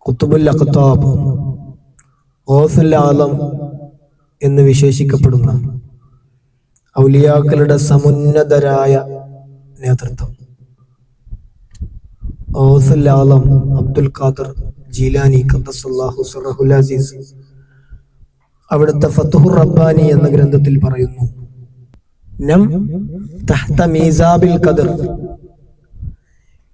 ഖുത്ബുൽ അഖ്താബ്, ഗൗസുൽ ആലം എന്ന് വിശേഷിക്കപ്പെടുന്ന ഔലിയാക്കളുടെ സമുന്നതരായ നേതൃത്വം ഗൗസുൽ ആലം അബ്ദുൽ ഖാദർ ജീലാനി ഖദ്ദസല്ലാഹു സിർറഹുൽ അസീസ് അവിടുത്തെ ഫത്ഹുർ റബ്ബാനി എന്ന ഗ്രന്ഥത്തിൽ പറയുന്നു, നം തഹ്ത മീസാബിൽ ഖദർ,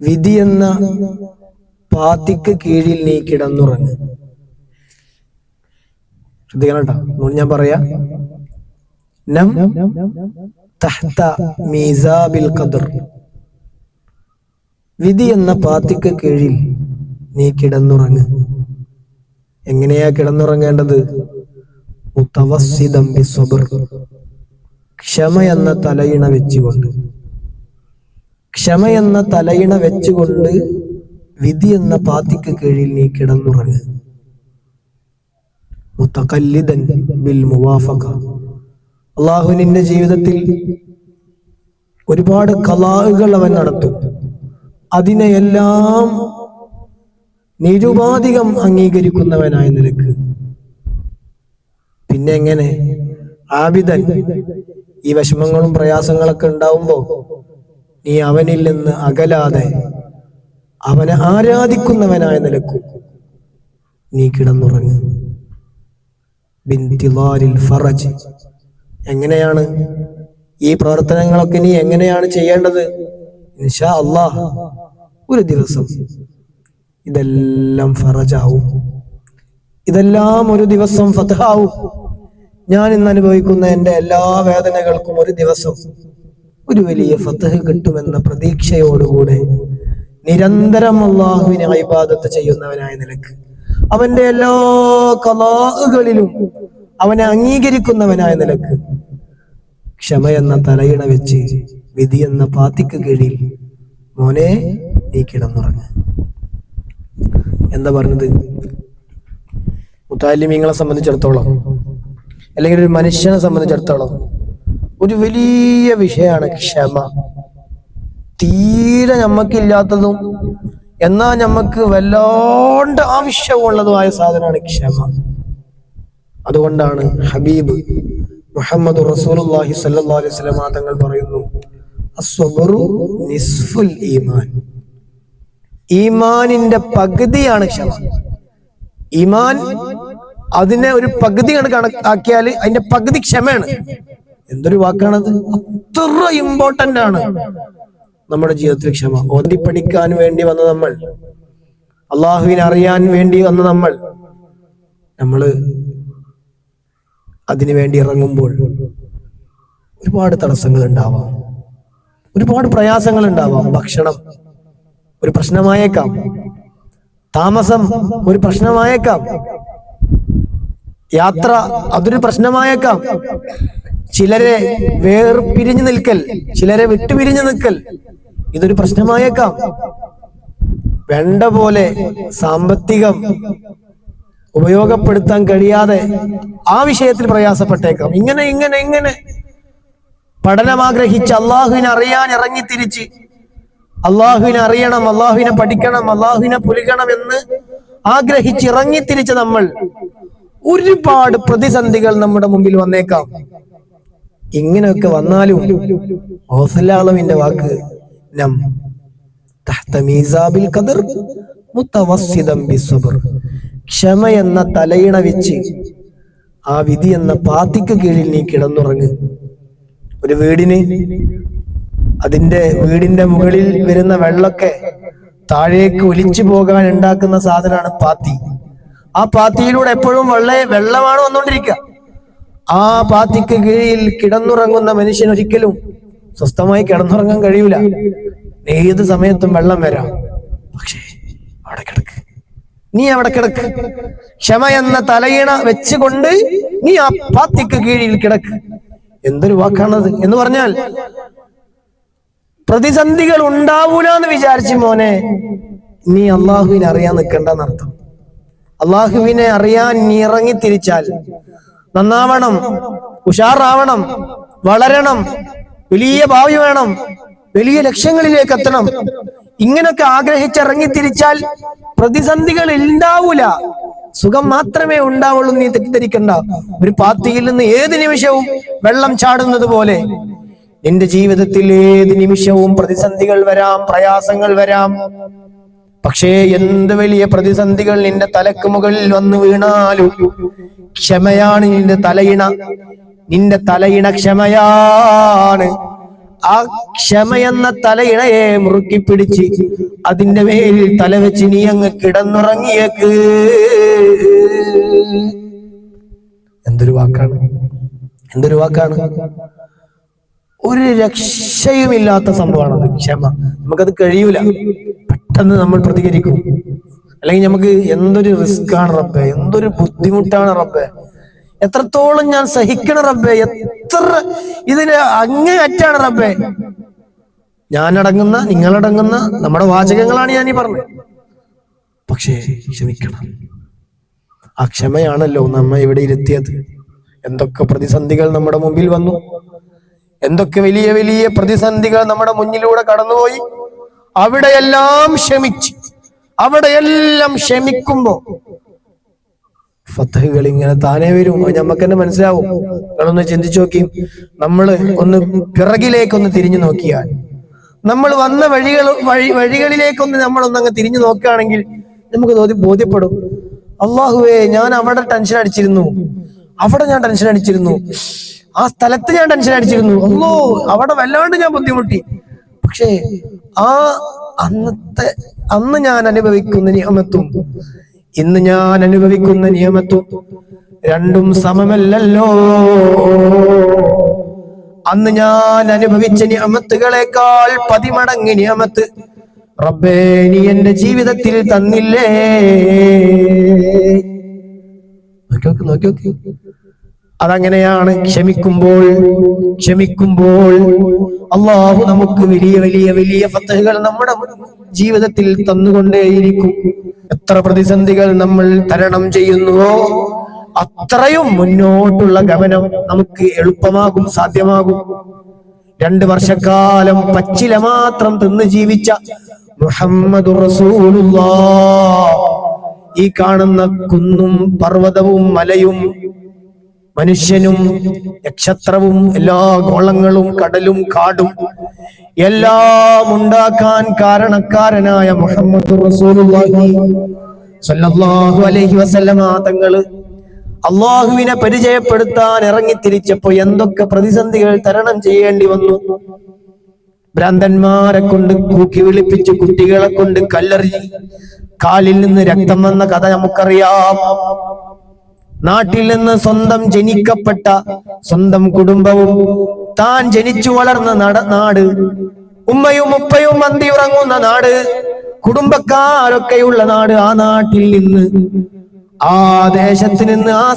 വിധി എന്ന പാത്തിക്ക് കീഴിൽ നീ കിടന്നുറങ്ങ്. ശ്രദ്ധിക്കണം കേട്ടോ, ഞാൻ പറയാ, നം തഹ്ത മീസാബിൽ ഖദർ, വിധി എന്ന പാത്തിക്ക് കീഴിൽ നീ കിടന്നുറങ്ങ്. എങ്ങനെയാ കിടന്നുറങ്ങേണ്ടത്? മുതവസ്സിദം ബിസ്സബ്ർ, ക്ഷമ എന്ന തലയിണ വെച്ചുകൊണ്ട്, ക്ഷമ എന്ന തലയിണ വെച്ചുകൊണ്ട് വിധി എന്ന പാത്തിക്ക് കീഴിൽ നീ കിടന്നുറങ്ങ്. മുതഖല്ലിദൻ ബിൽ മുവാഫഖ, അല്ലാഹു നിന്റെ ജീവിതത്തിൽ ഒരുപാട് ഖലാഉകൾ അവൻ നടത്തും, അതിനെയെല്ലാം നിരുപാധികം അംഗീകരിക്കുന്നവനായ നിനക്ക്. പിന്നെ എങ്ങനെ? ആബിദൻ, ഈ വിഷമങ്ങളും പ്രയാസങ്ങളൊക്കെ ഉണ്ടാവുമ്പോ നീ അവനിൽ നിന്ന് അകലാതെ അവനെ ആരാധിക്കുന്നവനായ നിലക്കും നീ കിടന്നുറങ്ങ്. ബിൻതിലാലിൽ ഫറജ്, എങ്ങനെയാണ് ഈ പ്രവർത്തനങ്ങളൊക്കെ നീ എങ്ങനെയാണ് ചെയ്യേണ്ടത്? ഇൻഷാ അല്ലാഹ് ഒരു ദിവസം ഇതെല്ലാം ഫറജാവും, ഇതെല്ലാം ഒരു ദിവസം ഫത്ഹാവും. ഞാൻ ഇന്ന് അനുഭവിക്കുന്ന എൻ്റെ എല്ലാ വേദനകൾക്കും ഒരു ദിവസം ഒരു വലിയ ഫത്ഹ് കിട്ടുമെന്ന പ്രതീക്ഷയോടുകൂടെ നിരന്തരം അല്ലാഹുവിനെ ഇബാദത്ത് ചെയ്യുന്നവനായ നിലക്ക്, അവന്റെ എല്ലാ ഖലാഉകളിലും അവനെ അംഗീകരിക്കുന്നവനായ നിലക്ക് ക്ഷമ എന്ന തലയിണ വെച്ച് വിധി എന്ന പാത്തിക്ക് കീഴിൽ മോനെ നീ കിടന്നുറങ്ങ്. എന്താ പറഞ്ഞത്? മുതഅല്ലിമീങ്ങളെ സംബന്ധിച്ചിടത്തോളം, അല്ലെങ്കിൽ ഒരു മനുഷ്യനെ സംബന്ധിച്ചിടത്തോളം ഒരു വലിയ വിഷയമാണ് ക്ഷമ. തീരെ ഞമ്മക്കില്ലാത്തതും എന്നാൽ ഞമ്മക്ക് വല്ലാണ്ട് ആവശ്യമുള്ളതുമായ സാധനമാണ് ക്ഷമ. അതുകൊണ്ടാണ് ഹബീബ് മുഹമ്മദ് റസൂലുള്ളാഹി സ്വല്ലല്ലാഹു അലൈഹി വസല്ലം തങ്ങൾ പറയുന്നു, അസ്സബ്റു നിസ്ഫുൽ ഈമാൻ, ഈമാനിന്റെ പകുതിയാണ് ക്ഷമ. ഈമാൻ അതിനെ ഒരു പകുതി കണക്കാക്കിയാൽ അതിന്റെ പകുതി ക്ഷമയാണ്. എന്തൊരു വാക്കാണത്! അത്ര ഇമ്പോർട്ടന്റ് ആണ് നമ്മുടെ ജീവിതത്തിൽ ക്ഷമ. ഓതി പഠിക്കാൻ വേണ്ടി വന്ന നമ്മൾ, അള്ളാഹുവിനെ അറിയാൻ വേണ്ടി വന്ന നമ്മള് അതിനു വേണ്ടി ഇറങ്ങുമ്പോൾ ഒരുപാട് തടസ്സങ്ങൾ ഉണ്ടാവാം, ഒരുപാട് പ്രയാസങ്ങൾ ഉണ്ടാവാം. ഭക്ഷണം ഒരു പ്രശ്നമായേക്കാം, താമസം ഒരു പ്രശ്നമായേക്കാം, യാത്ര അതൊരു പ്രശ്നമായേക്കാം, ചിലരെ വേർപിരിഞ്ഞു നിൽക്കൽ, ചിലരെ വിട്ടുപിരിഞ്ഞു നിൽക്കൽ ഇതൊരു പ്രശ്നമായേക്കാം. വേണ്ട പോലെ സാമ്പത്തികം ഉപയോഗപ്പെടുത്താൻ കഴിയാതെ ആ വിഷയത്തിൽ പ്രയാസപ്പെട്ടേക്കാം. ഇങ്ങനെ ഇങ്ങനെ ഇങ്ങനെ പഠനം ആഗ്രഹിച്ച് അള്ളാഹുവിനെ അറിയാൻ ഇറങ്ങിത്തിരിച്ച് അള്ളാഹുവിനെ അറിയണം, അള്ളാഹുവിനെ പഠിക്കണം, അള്ളാഹുവിനെ പുലിക്കണം എന്ന് ആഗ്രഹിച്ച് ഇറങ്ങിത്തിരിച്ച നമ്മൾ ഒരുപാട് പ്രതിസന്ധികൾ നമ്മുടെ മുമ്പിൽ വന്നേക്കാം. ഇങ്ങനെയൊക്കെ വന്നാലും ഗൗസുൽ ആലമിന്റെ വാക്ക്, നം തഹ്ത മീസാബിൽ ഖദർ മുതവസ്സിദം ബിസ്സബ്ർ, ക്ഷമ എന്ന തലയിണ വെച്ച് ആ വിധി എന്ന പാത്തിക്ക് കീഴിൽ നീ കിടന്നുറങ്ങ്. ഒരു വീടിന് അതിന്റെ വീടിന്റെ മുകളിൽ വരുന്ന വെള്ളമൊക്കെ താഴേക്ക് ഒലിച്ചു പോകാൻ ഉണ്ടാക്കുന്ന സാധനമാണ് പാത്തി. ആ പാത്തിയിലൂടെ എപ്പോഴും വെള്ളമാണ് വന്നുകൊണ്ടിരിക്കുക. ആ പാത്തിക്ക് കീഴിൽ കിടന്നുറങ്ങുന്ന മനുഷ്യൻ ഒരിക്കലും സ്വസ്ഥമായി കിടന്നുറങ്ങാൻ കഴിയൂല. ഏത് സമയത്തും വെള്ളം വരാം. പക്ഷേ അവിടെ കിടക്ക്, നീ അവിടെ കിടക്ക്. ക്ഷമ എന്ന തലയിണ വെച്ചുകൊണ്ട് നീ ആ പാത്തിക്ക് കീഴിൽ കിടക്ക്. എന്തൊരു വാക്കാണത്! എന്ന് പറഞ്ഞാൽ പ്രതിസന്ധികൾ ഉണ്ടാവൂല എന്ന് വിചാരിച്ചു മോനെ നീ അള്ളാഹുവിനെ അറിയാൻ നിൽക്കണ്ടെന്നർത്ഥം. അള്ളാഹുവിനെ അറിയാൻ നീ ഇറങ്ങിത്തിരിച്ചാൽ നന്നാവണം, ഉഷാറാവണം, വളരണം, വലിയ ഭാവി വേണം, വലിയ ലക്ഷ്യങ്ങളിലേക്ക് എത്തണം ഇങ്ങനൊക്കെ ആഗ്രഹിച്ചിറങ്ങി തിരിച്ചാൽ പ്രതിസന്ധികൾ ഉണ്ടാവൂല, സുഖം മാത്രമേ ഉണ്ടാവുള്ളൂ. നീ തെറ്റിദ്ധരിക്കണ്ട. ഒരു പാത്തിയിൽ നിന്ന് ഏത് നിമിഷവും വെള്ളം ചാടുന്നത് പോലെ നിന്റെ ജീവിതത്തിൽ ഏത് നിമിഷവും പ്രതിസന്ധികൾ വരാം, പ്രയാസങ്ങൾ വരാം. പക്ഷേ എന്ത് വലിയ പ്രതിസന്ധികൾ നിന്റെ തലക്ക് മുകളിൽ വന്നു വീണാലും ക്ഷമയാണ് നിന്റെ തലയിണ. നിന്റെ തലയിണ ക്ഷമയാണ്. ആ ക്ഷമയെന്ന തലയിണയെ മുറുക്കി പിടിച്ച് അതിന്റെ മേലിൽ തലവെച്ച് നീ അങ്ങ് കിടന്നുറങ്ങിയേക്ക്. എന്തൊരു വാക്കാണ്, എന്തൊരു വാക്കാണ്! ഒരു രക്ഷയുമില്ലാത്ത സംഭവമാണത് ക്ഷമ. നമുക്കത് കഴിയൂല, പെട്ടെന്ന് നമ്മൾ പ്രതികരിക്കും. അല്ലെങ്കിൽ നമുക്ക് എന്തൊരു റിസ്ക് ആണ് റബ്ബേ, എന്തൊരു ബുദ്ധിമുട്ടാണ് റബ്ബേ, എത്രത്തോളം ഞാൻ സഹിക്കണം റബ്ബേ, എത്ര ഇതിന് അങ്ങേയറ്റാണ് റബ്ബേ. ഞാനടങ്ങുന്ന, നിങ്ങളടങ്ങുന്ന നമ്മുടെ വാചകങ്ങളാണ് ഞാൻ ഈ പറഞ്ഞത്. പക്ഷേ ക്ഷമിക്കണം. ആ ക്ഷമയാണല്ലോ നമ്മെ ഇവിടെ ഇരുത്തിയത്. എന്തൊക്കെ പ്രതിസന്ധികൾ നമ്മുടെ മുമ്പിൽ വന്നു, എന്തൊക്കെ വലിയ വലിയ പ്രതിസന്ധികൾ നമ്മുടെ മുന്നിലൂടെ കടന്നുപോയി. അവിടെയെല്ലാം ക്ഷമിച്ച്, അവിടെയെല്ലാം ക്ഷമിക്കുമ്പോ ഫതഹുകൾ ഇങ്ങനെ താനേ വരും. നമുക്ക് തന്നെ മനസ്സിലാവും. നിങ്ങളൊന്ന് ചിന്തിച്ചു നോക്കി, നമ്മള് ഒന്ന് പിറകിലേക്കൊന്ന് തിരിഞ്ഞു നോക്കിയാൽ, നമ്മൾ വന്ന വഴികളിലേക്കൊന്ന് നമ്മളൊന്നങ്ങ് തിരിഞ്ഞു നോക്കുകയാണെങ്കിൽ നമുക്ക് ബോധ്യപ്പെടും, അള്ളാഹുവേ ഞാൻ അവിടെ ടെൻഷൻ അടിച്ചിരുന്നു, അവിടെ ഞാൻ ടെൻഷൻ അടിച്ചിരുന്നു, ആ സ്ഥലത്ത് ഞാൻ ടെൻഷൻ അടിച്ചിരുന്നു, അല്ലോ അവിടെ വല്ലാണ്ട് ഞാൻ ബുദ്ധിമുട്ടി. പക്ഷേ അന്ന് ഞാൻ അനുഭവിക്കുന്ന നിയമത്തും ഇന്ന് ഞാൻ അനുഭവിക്കുന്ന നിയമത്തും രണ്ടും സമമല്ലല്ലോ. അന്ന് ഞാൻ അനുഭവിച്ച നിയമത്തുകളെക്കാൾ 10 മടങ്ങ് നിയമത്ത് റബ്ബേ നീ എന്റെ ജീവിതത്തിൽ തന്നില്ലേ. നോക്കി. അതങ്ങനെയാണ്. ക്ഷമിക്കുമ്പോൾ അള്ളാഹു നമുക്ക് വലിയ വലിയ വലിയ ഫതഹുകൾ നമ്മുടെ ജീവിതത്തിൽ തന്നുകൊണ്ടേയിരിക്കും. എത്ര പ്രതിസന്ധികൾ നമ്മൾ തരണം ചെയ്യുന്നുവോ അത്രയും മുന്നോട്ടുള്ള ഗമനം നമുക്ക് എളുപ്പമാകും, സാധ്യമാകും. 2 വർഷക്കാലം പച്ചില മാത്രം തിന്ന് ജീവിച്ച മുഹമ്മദുർ റസൂലുള്ളാഹ് ഈ കാണുന്ന കുന്നും പർവ്വതവും മലയും മനുഷ്യനും നക്ഷത്രവും എല്ലാ ഗോളങ്ങളും കടലും കാടും എല്ലാം ഉണ്ടാക്കാൻ കാരണക്കാരനായ മുഹമ്മദുർ റസൂലുള്ളാഹി സ്വല്ലല്ലാഹു അലൈഹി വസല്ലമ തങ്ങള് അള്ളാഹുവിനെ പരിചയപ്പെടുത്താൻ ഇറങ്ങിത്തിരിച്ചപ്പോ എന്തൊക്കെ പ്രതിസന്ധികൾ തരണം ചെയ്യേണ്ടി വന്നു. ഭ്രാന്തന്മാരെ കൊണ്ട് കൂക്കി വിളിപ്പിച്ച്, കുട്ടികളെ കൊണ്ട് കല്ലെറിഞ്ഞ് കാലിൽ നിന്ന് രക്തം വന്ന കഥ നമുക്കറിയാം. നാട്ടിൽ നിന്ന് സ്വന്തം ജനിക്കപ്പെട്ട സ്വന്തം കുടുംബവും താൻ ജനിച്ചു വളർന്ന നാട്, ഉമ്മയും ഉപ്പയും മന്തി ഉറങ്ങുന്ന നാട്, കുടുംബക്കാരൊക്കെയുള്ള നാട്, ആ നാട്ടിൽ നിന്ന്, ആ ദേശത്ത് നിന്ന്, ആ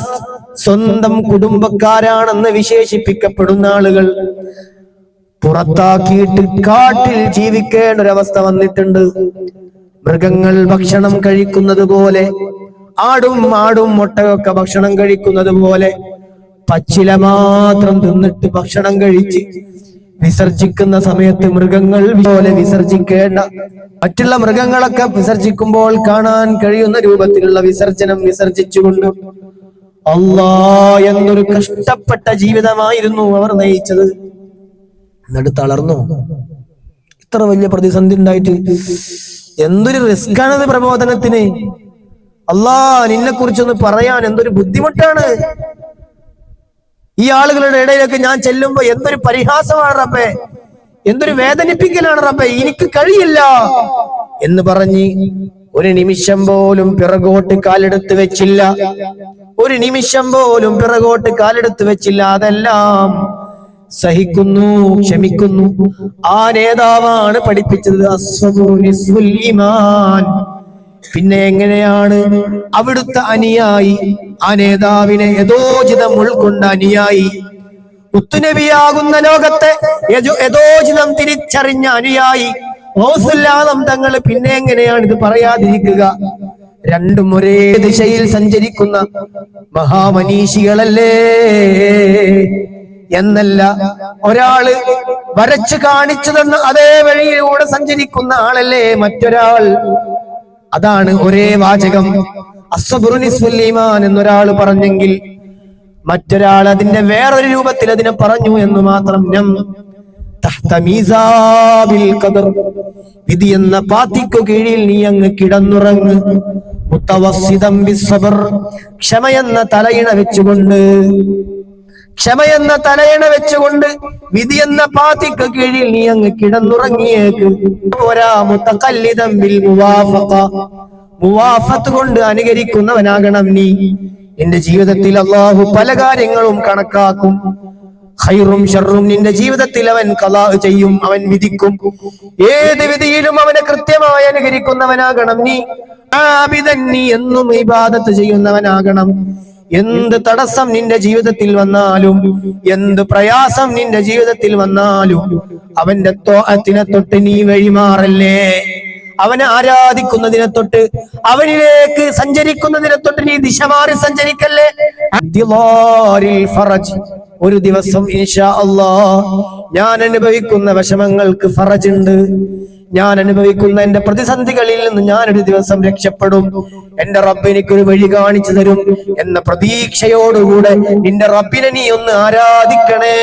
സ്വന്തം കുടുംബക്കാരാണെന്ന് വിശേഷിപ്പിക്കപ്പെടുന്ന ആളുകൾ പുറത്താക്കിയിട്ട് കാട്ടിൽ ജീവിക്കേണ്ട ഒരവസ്ഥ വന്നിട്ടുണ്ട്. മൃഗങ്ങൾ ഭക്ഷണം കഴിക്കുന്നത് പോലെ, ആടും ഒട്ടകമൊക്കെ ഭക്ഷണം കഴിക്കുന്നത് പോലെ പച്ചില മാത്രം തിന്നിട്ട് ഭക്ഷണം കഴിച്ച് വിസർജിക്കുന്ന സമയത്ത് മൃഗങ്ങൾ പോലെ വിസർജിക്കേണ്ട, മറ്റുള്ള മൃഗങ്ങളൊക്കെ വിസർജിക്കുമ്പോൾ കാണാൻ കഴിയുന്ന രൂപത്തിലുള്ള വിസർജനം വിസർജിച്ചുകൊണ്ട് എന്നൊരു കഷ്ടപ്പെട്ട ജീവിതമായിരുന്നു അവർ നയിച്ചത്. എന്നിട്ട് തളർന്നു. ഇത്ര വലിയ പ്രതിസന്ധി ഉണ്ടായിട്ട് എന്തൊരു റിസ്ക്കാണത് പ്രബോധനത്തിന്. നിന്നെ കുറിച്ചൊന്ന് പറയാൻ എന്തൊരു ബുദ്ധിമുട്ടാണ്. ഈ ആളുകളുടെ ഇടയിലൊക്കെ ഞാൻ ചെല്ലുമ്പോ എന്തൊരു പരിഹാസമാണ് റബ്ബേ, എന്തൊരു വേദനിപ്പിക്കലാണ് റബ്ബേ, എനിക്ക് കഴിയില്ല എന്ന് പറഞ്ഞ് ഒരു നിമിഷം പോലും പിറകോട്ട് കാലെടുത്ത് വെച്ചില്ല. ഒരു നിമിഷം പോലും പിറകോട്ട് കാലെടുത്ത് വെച്ചില്ല. അതെല്ലാം സഹിക്കുന്നു, ക്ഷമിക്കുന്നു. ആ നേതാവാണ് പഠിപ്പിച്ചത് അസ്സബ്റു നിസ്ഫുൽ ഈമാൻ. പിന്നെ എങ്ങനെയാണ് അവിടുത്തെ അനുയായി ആ നേതാവിനെ യഥോചിതം ഉൾക്കൊണ്ട അനുയായി, മുത്തുനബിയാകുന്ന ലോകത്തെ യഥോചിതം തിരിച്ചറിഞ്ഞ അനുയായി ഗൗസുൽ-ആദം തങ്ങൾ പിന്നെ എങ്ങനെയാണ് ഇത് പറയാതിരിക്കുക? രണ്ടും ഒരേ ദിശയിൽ സഞ്ചരിക്കുന്ന മഹാമനീഷികളല്ലേ എന്നല്ല. ഒരാള് വരച്ചു കാണിച്ചു തന്ന അതേ വഴിയിലൂടെ സഞ്ചരിക്കുന്ന ആളല്ലേ മറ്റൊരാൾ. അതാണ് ഒരേ വാചകം അസ്സബ്റു നിസ്ഫുൽ ഈമാൻ എന്നൊരാൾ പറഞ്ഞെങ്കിൽ മറ്റൊരാൾ അതിന്റെ വേറൊരു രൂപത്തിൽ അതിനെ പറഞ്ഞു എന്ന് മാത്രം. തഹ്ത മീസാബിൽ ഖദർ, വിധി എന്ന പാത്തിക്കു കീഴിൽ നീ അങ്ങ് കിടന്നുറങ്ങ്. മുത്തവസ്സിദം ബിസ്സബ്ർ, ക്ഷമയെന്ന തലയിണ വെച്ചുകൊണ്ട്, ക്ഷമയെന്ന തലയിണ വെച്ചുകൊണ്ട് വിധി എന്ന പാത്തിക്കു കീഴിൽ നീ അങ്ങ് കിടന്നുറങ്ങിയേക്ക്. പോരാ, മുതഖല്ലിദം ബിൽ മുവാഫഖ, മുവാഫത്ത് കൊണ്ട് അനുകരിക്കുന്നവനാകണം നീ. നിന്റെ ജീവിതത്തിൽ അല്ലാഹു പല കാര്യങ്ങളും കണക്കാക്കും. ഖൈറും ഷർറും നിന്റെ ജീവിതത്തിൽ അവൻ ഖലാ ചെയ്യും, അവൻ വിധിക്കും. ഏത് വിധിയിലും അവനെ കൃത്യമായി അനുകരിക്കുന്നവനാകണം നീ. ആബിദൻ, നീ എന്നും ഇബാദത്ത് ചെയ്യുന്നവനാകണം. എന്ത് തടസ്സം നിന്റെ ജീവിതത്തിൽ വന്നാലും, എന്ത് പ്രയാസം നിന്റെ ജീവിതത്തിൽ വന്നാലും അവന്റെ ത്വഅത്തിനെ തൊട്ട് നീ വഴിമാറല്ലേ. അവനെ ആരാധിക്കുന്നതിനെ തൊട്ട്, അവനിലേക്ക് സഞ്ചരിക്കുന്നതിനെ തൊട്ട് നീ ദിശ മാറി സഞ്ചരിക്കല്ലേ. ഫറജ്, ഒരു ദിവസം ഇൻഷാ അല്ലാഹ് ഞാൻ അനുഭവിക്കുന്ന വിഷമങ്ങൾക്ക് ഫറജ് ഉണ്ട്. ഞാൻ അനുഭവിക്കുന്ന എന്റെ പ്രതിസന്ധികളിൽ നിന്ന് ഞാനൊരു ദിവസം രക്ഷപ്പെടും. എന്റെ റബ്ബ് എനിക്കൊരു വഴി കാണിച്ചു തരും എന്ന പ്രതീക്ഷയോടുകൂടെ നിന്റെ റബ്ബിനെ നീ ഒന്ന് ആരാധിക്കണേ.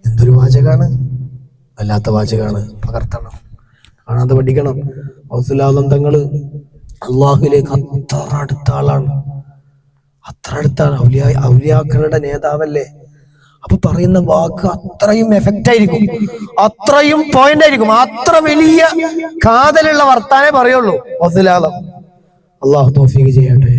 എന്തൊരു വാചകാണ്, വല്ലാത്ത വാചകാണ്. പകർത്തണം, കാണാതെ പഠിക്കണം. ഔസുലാദം തങ്ങള് അള്ളാഹുലേക്ക് അത്ര അടുത്ത ആളാണ്, അത്ര അടുത്താണ്. ഔലിയാക്കളുടെ നേതാവല്ലേ. അപ്പൊ പറയുന്ന വാക്ക് അത്രയും എഫക്റ്റ് ആയിരിക്കും, അത്രയും പോയിന്റ് ആയിരിക്കും, അത്ര വലിയ കാതലുള്ള വർത്താനേ പറയുള്ളൂ ഔസുലാദം. അള്ളാഹു തൗഫീഖ് ചെയ്യട്ടെ.